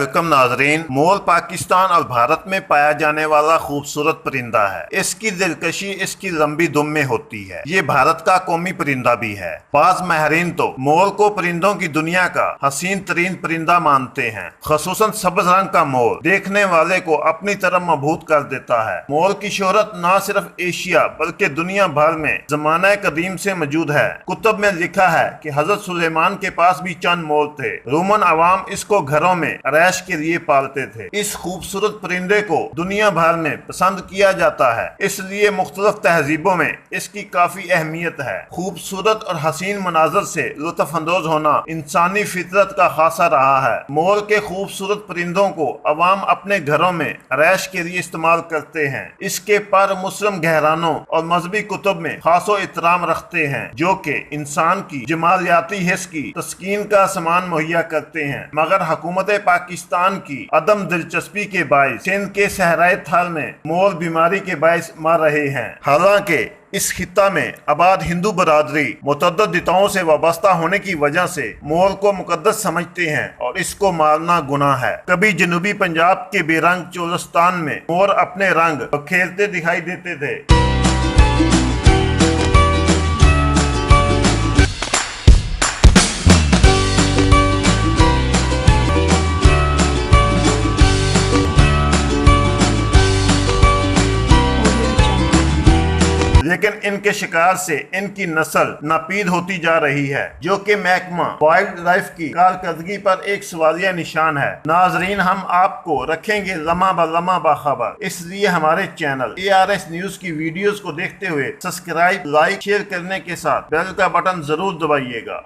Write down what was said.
Welcome नाजरीन। मोर पाकिस्तान और भारत में पाया जाने वाला खूबसूरत परिंदा है। इसकी दिलकशी इसकी लंबी दुम में होती है। ये भारत का कौमी परिंदा भी है। बाज माहिरीन तो मोर को परिंदों की दुनिया का हसीन तरीन परिंदा मानते हैं। खसूसन सब्ज रंग का मोर देखने वाले को अपनी तरफ मबहूत कर देता है। मोर की शोहरत न सिर्फ एशिया बल्कि दुनिया भर में जमाना कदीम से मौजूद है। कुतुब में लिखा है कि हजरत सुलेमान के पास भी चंद मोर थे। रोमन अवाम इसको घरों में रैश के लिए पालते थे। इस खूबसूरत परिंदे को दुनिया भर में पसंद किया जाता है, इसलिए मुख्तलिफ तहजीबों में इसकी काफी अहमियत है। खूबसूरत और हसीन मनाजर से लुत्फ अंदोज होना इंसानी फितरत का खासा रहा है। मोर के खूबसूरत परिंदों को अवाम अपने घरों में रैश के लिए इस्तेमाल करते हैं। इसके पर मुस्लिम गहरानों और मजहबी कुतुब में खासो एहतराम रखते हैं, जो कि इंसान की जमालियाती हिस्स की तस्कीन का सामान मुहैया करते हैं। मगर हुकूमत पाकिस्तान की अदम दिलचस्पी के बायस सिंध के सहराए थल में मोर बीमारी के बायस मर रहे हैं। हालांकि इस खित्ता में आबाद हिंदू बरादरी मुतअद्दिद दिताओं से वाबस्ता होने की वजह से मोर को मुकद्दस समझते हैं और इसको मारना गुनाह है। कभी जनूबी पंजाब के बेरंग चोलिस्तान में मोर अपने रंग खेलते दिखाई देते थे। लेकिन इनके शिकार से इनकी नस्ल नापीद होती जा रही है, जो कि महकमा वाइल्ड लाइफ की कारकर्दगी पर एक सवालिया निशान है। नाजरीन, हम आपको रखेंगे लम्हा ब लम्हा बाखबर, इसलिए हमारे चैनल ARS न्यूज की वीडियोस को देखते हुए सब्सक्राइब, लाइक, शेयर करने के साथ बेल का बटन जरूर दबाइएगा।